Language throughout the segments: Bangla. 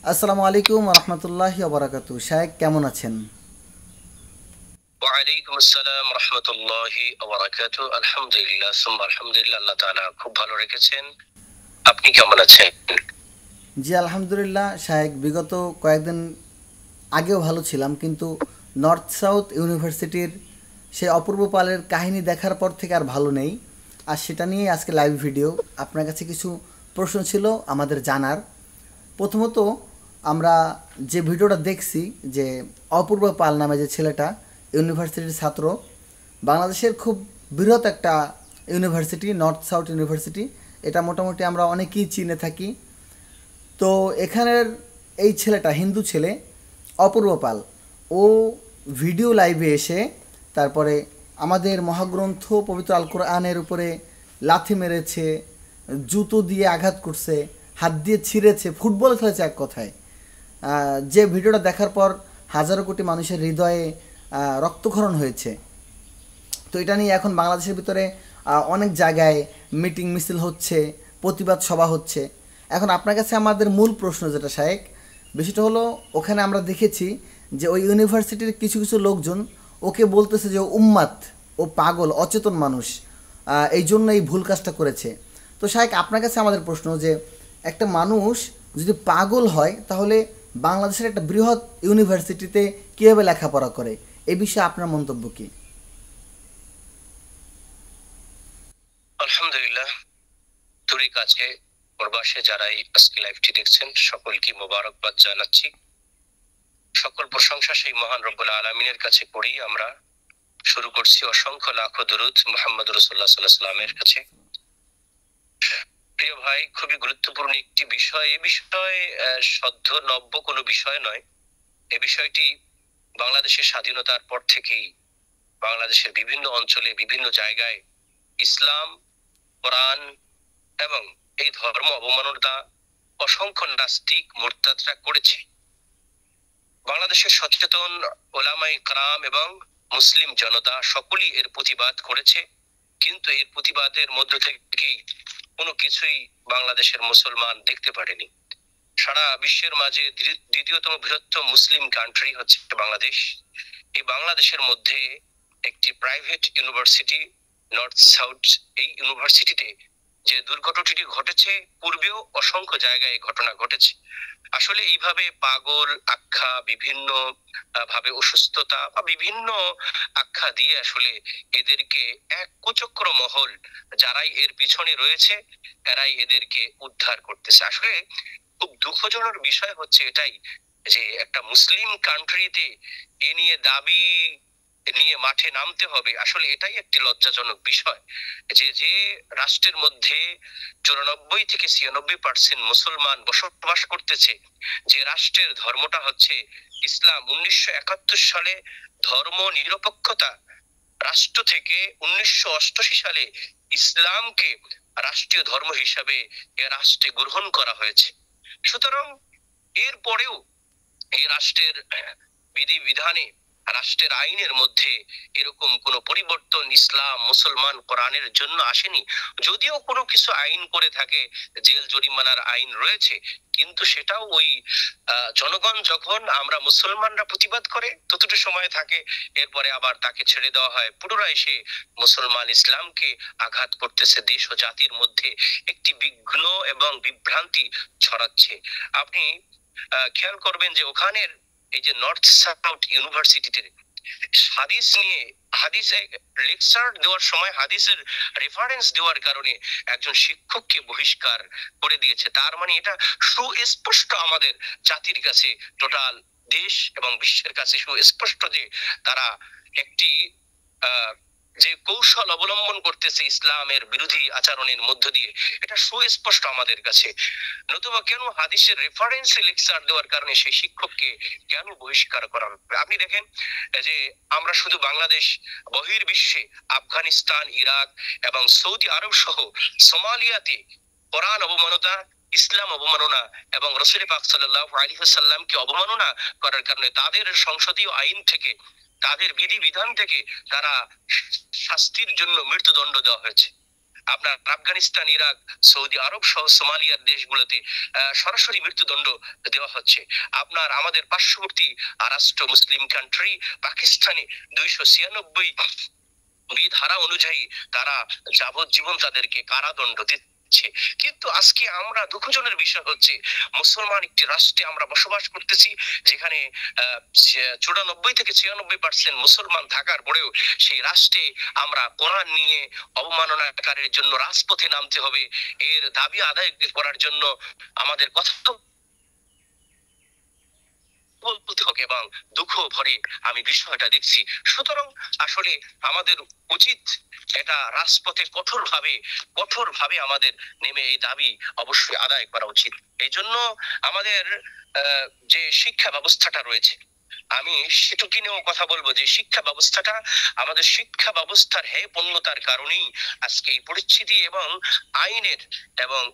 আসসালামু আলাইকুম রহমতুল্লাহি ওবরাকাতু। শায়েক কেমন আছেন? ওয়ালাইকুম আসসালাম রহমতুল্লাহি ওয়া বারাকাতুহু। আলহামদুলিল্লাহ সুম্মা আলহামদুলিল্লাহ, আল্লাহ তাআলা খুব ভালো রেখেছেন। আপনি কেমন আছেন? জি আলহামদুলিল্লাহ শায়েক, বিগত কয়েকদিন আগেও ভালো ছিলাম, কিন্তু নর্থ সাউথ ইউনিভার্সিটির সেই অপূর্ব পালের কাহিনী দেখার পর থেকে আর ভালো নেই। আর সেটা নিয়ে আজকে লাইভ ভিডিও। আপনার কাছে কিছু প্রশ্ন ছিল আমাদের জানার। প্রথমত, আমরা যে ভিডিওটা দেখছি, যে অপূর্ব পাল নামে যে ছেলেটা ইউনিভার্সিটির ছাত্র, বাংলাদেশের খুব বৃহৎ একটা ইউনিভার্সিটি নর্থ সাউথ ইউনিভার্সিটি, এটা মোটামুটি আমরা অনেকেই চিনে থাকি। তো এখানের এই ছেলেটা হিন্দু ছেলে, অপূর্ব পাল, ও ভিডিও লাইভে এসে তারপরে আমাদের মহাগ্রন্থ পবিত্র আল কোরআনের উপরে লাথি মেরেছে, জুতো দিয়ে আঘাত করছে, হাত দিয়ে ছিঁড়েছে, ফুটবল খেলেছে এক কথায়। যে ভিডিওটা দেখার পর হাজারো কোটি মানুষের হৃদয়ে রক্তক্ষরণ হয়েছে। তো এটা নিয়ে এখন বাংলাদেশের ভিতরে অনেক জায়গায় মিটিং মিছিল হচ্ছে, প্রতিবাদ সভা হচ্ছে। এখন আপনার কাছে আমাদের মূল প্রশ্ন যেটা শায়েক, বিষয়টা হলো, ওখানে আমরা দেখেছি যে ওই ইউনিভার্সিটির কিছু কিছু লোকজন ওকে বলতেছে যে ও উম্মাদ, ও পাগল, অচেতন মানুষ, এই জন্য এই ভুল কাজটা করেছে। তো শায়েক, আপনার কাছে আমাদের প্রশ্ন যে একটা মানুষ যদি পাগল হয় তাহলে বাংলাদেশের একটা বৃহৎ ইউনিভার্সিটিতে কীভাবে লেখাপড়া করে, এ বিষয়ে আপনার মন্তব্য কী? আলহামদুলিল্লাহ, দূরে কাছে প্রবাসে যারাই আজকে লাইভটি দেখছেন সকলকে মোবারকবাদ জানাচ্ছি। সকল প্রশংসা সেই মহান রব্বুল আলামিনের কাছে করেই আমরা শুরু করছি। অসংখ্য লাখো দরুদ মুহাম্মদ রাসূলুল্লাহ সাল্লাল্লাহু আলাইহি ওয়াসাল্লামের কাছে। প্রিয় ভাই, খুবই গুরুত্বপূর্ণ একটি বিষয়। এই বিষয়ে সদ্য নব্য কোনো বিষয় নয়। এই বিষয়টি বাংলাদেশের স্বাধীনতার পর থেকেই বাংলাদেশের বিভিন্ন অঞ্চলে বিভিন্ন জায়গায় ইসলাম, কোরআন এবং এই ধর্ম অবমাননা অসংখ্য নাস্তিক মুরতাদরা করেছে। বাংলাদেশের সচেতন ওলামায়ে কেরাম এবং মুসলিম জনতা সকলেই এর প্রতিবাদ করেছে, কিন্তু এর প্রতিবাদের মধ্য থেকেই কোনো কিছুই বাংলাদেশের মুসলমান দেখতে পারেনি। সারা বিশ্বের মাঝে দ্বিতীয়তম বৃহত্তম মুসলিম কান্ট্রি হচ্ছে বাংলাদেশ। এই বাংলাদেশের মধ্যে একটি প্রাইভেট ইউনিভার্সিটি নর্থ সাউথ, এই ইউনিভার্সিটিতে যে দুর্ঘটনাটি ঘটেছে, পূর্বেও অসংখ্য জায়গায় ঘটনা ঘটেছে। আসলে এইভাবে পাগল আখ্যা, বিভিন্ন ভাবে অসুস্থতা বা বিভিন্ন আখ্যা দিয়ে আসলে এদেরকে এক কুচক্র মহল যারাই এর পিছনে রয়েছে, এরাই এদেরকে উদ্ধার করতেছে। আসলে খুব দুঃখজনক বিষয় হচ্ছে এটাই যে একটা মুসলিম কান্ট্রিতে এ নিয়ে দাবি নিয়ে মাঠে নামতে হবে। আসলে এটাই একটি লজ্জাজনক বিষয় যে যে রাষ্ট্রের মধ্যে 94 থেকে 96% মুসলমান বসবাস করতেছে, যে রাষ্ট্রের ধর্মটা হচ্ছে ইসলাম, 1971 সালে ধর্ম নিরপেক্ষতা রাষ্ট্র থেকে 1988 সালে ইসলামকে রাষ্ট্রীয় ধর্ম হিসাবে এ রাষ্ট্রে গ্রহণ করা হয়েছে। সুতরাং এরপরেও এই রাষ্ট্রের বিধি বিধানে, রাষ্ট্রের আইনের মধ্যে এরকম কোন পরিবর্তন ইসলাম, মুসলমান, কোরআনের জন্য আসেনি। যদিও কোনো কিছু আইন করে থাকে, জেল জরিমানার আইন রয়েছে, কিন্তু সেটাও ওই জনগণ যখন আমরা মুসলমানরা প্রতিবাদ করে ততটুকু সময় থাকে, এরপরে আবার তাকে ছেড়ে দেওয়া হয়। পুনরায় সে মুসলমান ইসলামকে আঘাত করতেছে, দেশ ও জাতির মধ্যে একটি বিঘ্ন এবং বিভ্রান্তি ছড়াচ্ছে। আপনি খেয়াল করবেন যে ওখানের এই যে নর্থ সাউথ ইউনিভার্সিটিতে হাদিস নিয়ে, হাদিসে লেকচার দেওয়ার সময় হাদিসের রেফারেন্স দেওয়ার কারণে একজন শিক্ষককে বহিষ্কার করে দিয়েছে। তার মানে এটা সুস্পষ্ট আমাদের জাতির কাছে, টোটাল দেশ এবং বিশ্বের কাছে সুস্পষ্ট যে তারা একটি আহ যে কৌশল অবলম্বন করতেছে ইসলামের বিরোধী আচরণের মধ্য দিয়ে, এটা সুস্পষ্ট আমাদের কাছে। নতুবা কেন হাদিসের রেফারেন্সে লেকচার দেওয়ার কারণে সেই শিক্ষককে কেন বহিষ্কার করা হবে? আপনি দেখেন যে আমরা শুধু বাংলাদেশ, বহির্বিশ্বে আফগানিস্তান, ইরাক এবং সৌদি আরব সহ সোমালিয়াতে কোরআন অবমাননা, ইসলাম অবমাননা এবং রাসূল পাক সাল্লাল্লাহু আলাইহি ওয়াসাল্লামকে অবমাননা করার কারণে তাদের সংসদীয় আইন থেকে, তাদের বিধি বিধান থেকে তারা শাস্তির জন্য মৃত্যুদণ্ড দেওয়া হয়েছে। আপনার আফগানিস্তান, ইরাক, সৌদি আরব সহ সোমালিয়ার দেশগুলোতে সরাসরি মৃত্যুদণ্ড দেওয়া হচ্ছে। আপনার আমাদের পার্শ্ববর্তী রাষ্ট্র মুসলিম কান্ট্রি পাকিস্তানে 296 ধারা অনুযায়ী তারা যাবজ্জীবন তাদেরকে কারাদণ্ড দিচ্ছে। কিন্তু আজকে আমরা দুঃখজনের বিষয় হচ্ছে মুসলমান একটি রাষ্ট্রে আমরা বসবাস করতেছি, যেখানে 94 থেকে 96% মুসলমান থাকার পরেও সেই রাষ্ট্রে আমরা কোরআন নিয়ে অবমাননাকারীর জন্য রাজপথে নামতে হবে, এর দাবি আদায় করার জন্য আমাদের কথা বলতে হবে, এবং দুঃখ ভরে আমি বিষয়টা দেখছি। সুতরাং আসলে আমাদের উচিত এটা রাজপথে কঠোরভাবে আমাদের নেমে এই দাবি অবশ্যই আদায় করা উচিত। এই জন্য আমাদের যে শিক্ষা ব্যবস্থাটা রয়েছে, আমি সেটুকু নিয়েও কথা বলবো যে শিক্ষা ব্যবস্থাটা, আমাদের শিক্ষা ব্যবস্থার পূর্ণতার কারণেই আজকে এই পরিস্থিতি, এবং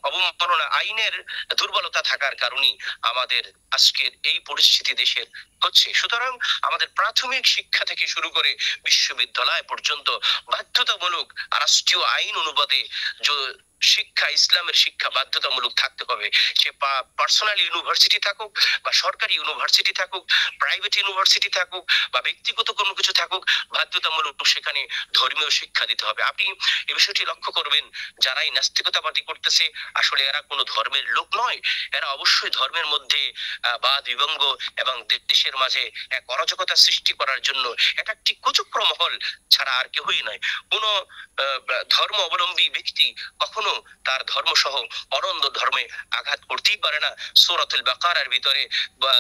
অবমাননা আইনের দুর্বলতা থাকার কারণেই আমাদের আজকের এই পরিস্থিতি দেশের হচ্ছে। সুতরাং আমাদের প্রাথমিক শিক্ষা থেকে শুরু করে বিশ্ববিদ্যালয় পর্যন্ত বাধ্যতামূলক রাষ্ট্রীয় আইন অনুপাতে শিক্ষা, ইসলামের শিক্ষা বাধ্যতামূলক থাকতে হবে। সে পার্সোনাল ইউনিভার্সিটি থাকুক, বা সরকারি ইউনিভার্সিটি থাকুক, প্রাইভেট ইউনিভার্সিটি থাকুক, বা ব্যক্তিগত কোনো কিছু থাকুক, বাধ্যতামূলক সেখানে ধর্মীয় শিক্ষা দিতে হবে। আপনি এই বিষয়টি লক্ষ্য করবেন, যারাই নাস্তিকতাবাদী করতেছে আসলে এরা কোনো ধর্মের লোক নয়। এরা অবশ্যই ধর্মের মধ্যে বাদ বিভঙ্গ এবং দেশের মাঝে এক অরাজকতা সৃষ্টি করার জন্য এটা একটি কুচক্র মহল ছাড়া আর কেউই নয়। কোনো ধর্ম অবলম্বী ব্যক্তি কখনো তার ধর্ম সহ অনন্য ধর্মে আঘাত করতেই পারে না। সূরাতুল বাকারার ভিতরে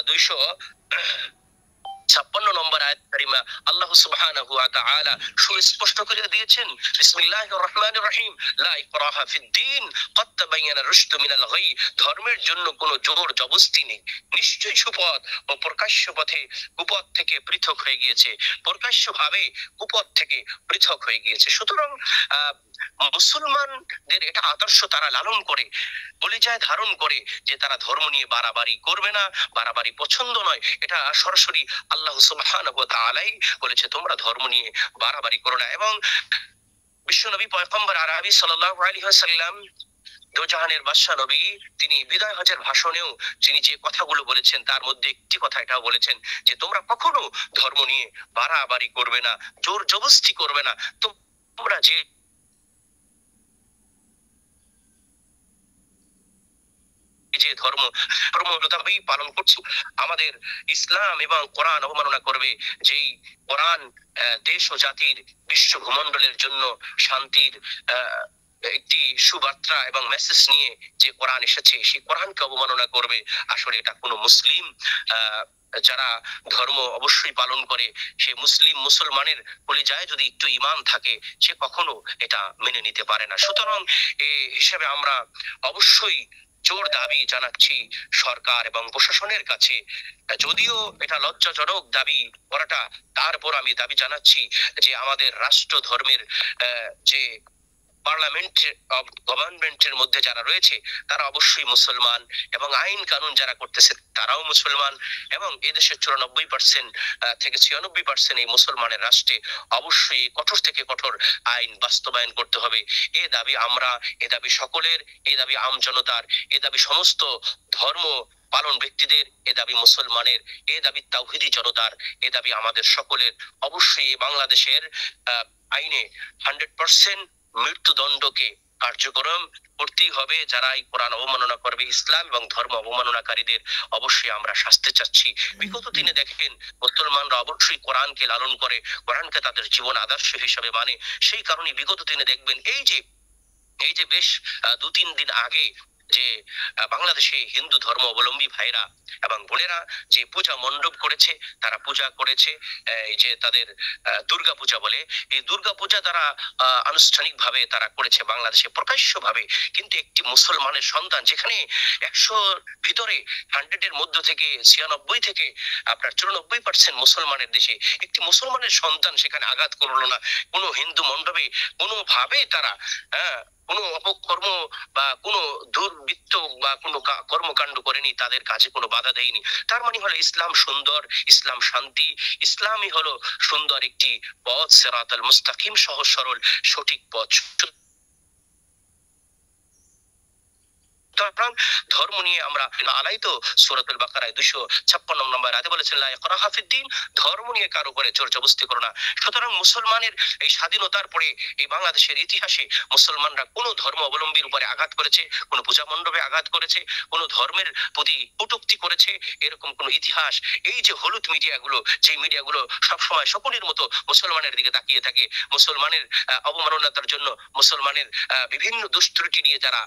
256 নম্বর আয়াত কারিমা আল্লাহ সুবহানাহু ওয়া তাআলা সুস্পষ্ট করে দিয়েছেন, বিসমিল্লাহির রহমানির রহিম, লা ইকরাহা ফিদ-দীন ক্বাদ তাবায়্যানা রুশদ মিনাল গাই। ধর্মের জন্য কোনো জোর জবরদস্তি নেই, নিশ্চয়ই সুপথ ও প্রকাশ্য পথে কুপথ থেকে পৃথক হয়ে গিয়েছে, প্রকাশ্যভাবে কুপথ থেকে পৃথক হয়ে গিয়েছে। সুতরাং মুসলমানদের এটা আদর্শ তারা লালন করে, কলিজায় ধারণ করে যে তারা ধর্ম নিয়ে বাড়াবাড়ি করবে না, বাড়াবাড়ি পছন্দ নয়। এটা সরাসরি আল্লাহ সুবহানাহু ওয়া তাআলাই বলেছে, তোমরা ধর্ম নিয়ে বাড়াবাড়ি করো না। এবং বিশ্বনবী পয়গম্বর আরবি সাল্লাল্লাহু আলাইহি ওয়াসাল্লাম, দোজাহানের বাদশাহ নবী, তিনি বিদায় হজের ভাষণেও তিনি যে কথাগুলো বলেছেন তার মধ্যে একটি কথা এটাও বলেছেন যে তোমরা কখনো ধর্ম নিয়ে বাড়াবাড়ি করবে না, জোর জবরদস্তি করবে না। তোমরা যে ধর্মভাবেই পালন করছি, আমাদের ইসলাম এবং কোরআন অবমাননা করবে, যেই কোরআন দেশ ও জাতির বিশ্ব ভূমণ্ডলের জন্য শান্তির একটি সুবার্তা এবং মেসেজ নিয়ে যে কোরআন এসেছে, সেই কোরআনকে অবমাননা করবে, আসলে এটা কোনো মুসলিম যারা ধর্ম অবশ্যই পালন করে, সে মুসলমানের কলিজায় যদি একটু ঈমান থাকে, সে কখনো এটা মেনে নিতে পারে না। সুতরাং এই হিসেবে আমরা অবশ্যই জোর দাবি জানাচ্ছি সরকার এবং প্রশাসনের কাছে, যদিও এটা লজ্জাজনক দাবি করাটা, তারপর আমি দাবি জানাচ্ছি যে আমাদের রাষ্ট্র ধর্মের যে পার্লামেন্ট অব গভর্নমেন্টের মধ্যে যারা রয়েছে তারা অবশ্যই মুসলমান, এবং আইন কানুন যারা করতেছে তারাও মুসলমান, এবং এদেশের 94% থেকে 96% এই মুসলমানের রাষ্ট্রে অবশ্যই কঠোর থেকে কঠোর আইন বাস্তবায়ন করতে হবে। এ দাবি আমরা, এ দাবি সকলের, এ দাবি আমজনতার, এ দাবি সমস্ত ধর্ম পালন ব্যক্তিদের, এ দাবি মুসলমানের, এ দাবি তাওহীদি জনতার, এ দাবি আমাদের সকলের। অবশ্যই বাংলাদেশের আইনে 100% মৃত্যুদণ্ডকে কার্যক্রম করতেই হবে। যারা এই কোরআন অবমাননা করবে, ইসলাম এবং ধর্ম অবমাননাকারীদের অবশ্যই আমরা শাস্তি চাচ্ছি। বিগত দিনে দেখেন মুসলমানরা অবশ্যই কোরআনকে লালন করে, কোরআনকে তাদের জীবন আদর্শ হিসেবে মানে। সেই কারণে বিগত দিনে দেখবেন এই যে বেশ 2-3 দিন আগে যে বাংলাদেশে হিন্দু ধর্ম অবলম্বী ভাইরা এবং বোনেরা যে পূজা মণ্ডপ করেছে, তারা পূজা করেছে এই যে তাদের দুর্গা পূজা বলে, এই দুর্গা পূজা তারা আনুষ্ঠানিকভাবে তারা করেছে বাংলাদেশে প্রকাশ্যভাবে। কিন্তু একটি মুসলমানের সন্তান, যেখানে 100-র ভিতরে 100-এর মধ্য থেকে 96 থেকে আপনার 94% মুসলমানের দেশে, একটি মুসলমানের সন্তান সেখানে আঘাত করলো না। কোনো হিন্দু মণ্ডপে কোনোভাবে তারা কোনো অপকর্ম বা কোনো দুর্বৃত্ত বা কোনো কর্মকাণ্ড করেনি, তাদের কাজে কোনো বাধা দেয়নি। তার মানে হলো ইসলাম সুন্দর, ইসলাম শান্তি, ইসলামই হলো সুন্দর একটি পথ, সিরাতাল মুস্তাকিম, সহজ সরল সঠিক পথ। সুতরাং ধর্ম নিয়ে আমরা আলাই তো সূরাতুল বাকারায় 256 নম্বর আয়াতে বলেছেন লা ইকরাহা ফিদ্দিন, ধর্ম নিয়ে কারো উপরে জোর জবরদস্তি করো না। সুতরাং মুসলমানের এই স্বাধীনতার পরে এই বাংলাদেশের ইতিহাসে মুসলমানরা কোন ধর্ম অবলম্বীর উপরে আঘাত করেছে, কোন পূজা মণ্ডপে আঘাত করেছে, কোন ধর্মের প্রতি কটূক্তি করেছে, এরকম কোন ইতিহাস, এই যে হলুদ মিডিয়াগুলো, যে মিডিয়াগুলো সবসময় শকুনের মতো মুসলমানের দিকে তাকিয়ে থাকে, মুসলমানের অবমাননার জন্য, মুসলমানের বিভিন্ন দুষ্ত্রুটি নিয়ে যারা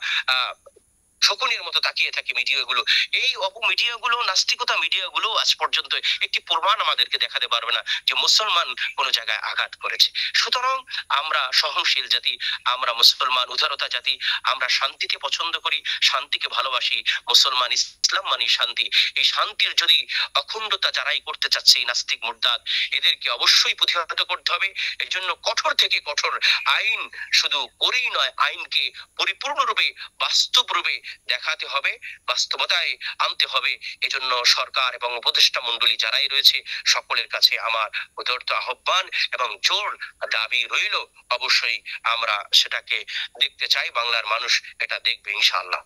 শকুনের মতো তাকিয়ে থাকে মিডিয়াগুলো, এই মিডিয়াগুলো, নাস্তিকতা মিডিয়াগুলো আজ পর্যন্ত একটি প্রমাণ আমাদেরকে দেখাতে পারবে না যে মুসলমান কোন জায়গায় আঘাত করেছে। সুতরাং আমরা সহনশীল জাতি, আমরা মুসলমান উদারতা জাতি, আমরা শান্তিকে পছন্দ করি, শান্তিকে ভালোবাসি। মুসলমান ইসলাম মানে শান্তি। এই শান্তির যদি অখণ্ডতা যারাই করতে চাচ্ছে, এই নাস্তিক মুরতাদ, এদেরকে অবশ্যই প্রতিহত করতে হবে। এর জন্য কঠোর থেকে কঠোর আইন শুধু করেই নয়, আইনকে পরিপূর্ণরূপে বাস্তব রূপে দেখাতে হবে, বাস্তবতায় আনতে হবে। এজন্য সরকার এবং উপদেষ্টা মণ্ডলী যারাই রয়েছে সকলের কাছে আমার উদারত আহ্বান এবং জোর দাবি রইল, অবশ্যই আমরা সেটাকে দেখতে চাই, বাংলার মানুষ এটা দেখবে ইনশাআল্লাহ।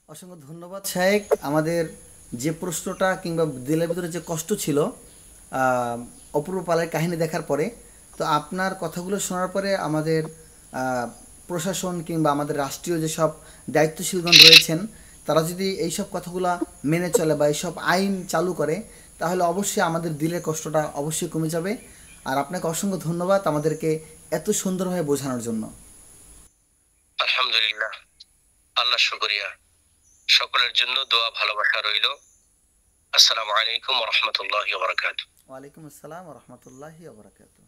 অসংখ্য ধন্যবাদ শায়েক। আমাদের যে প্রশ্নটা কিংবা দিলের ভিতরে যে কষ্ট ছিল অপূর্ব পালের কাহিনী দেখার পরে, তো আপনার কথাগুলো শোনার পরে আমাদের প্রশাসন কিংবা আমাদের রাষ্ট্রীয় যেসব দায়িত্বশীলগণ রয়েছেন তারা যদি এইসব কথাগুলো মেনে চলে বা এইসব আইন চালু করে, তাহলে অবশ্যই আমাদের দিলের কষ্টটা অবশ্যই কমে যাবে। আর আপনাকে অসংখ্য ধন্যবাদ আমাদেরকে এত সুন্দরভাবে বোঝানোর জন্য। আলহামদুলিল্লাহ, আল্লাহ শুকরিয়া। সকলের জন্য দোয়া ভালোবাসা রইল। আসসালামু আলাইকুম ওয়া রাহমাতুল্লাহি ওয়া বারাকাতুহু। ওয়ালাইকুম আসসালাম ওয়া রাহমাতুল্লাহি ওয়া বারাকাতুহু।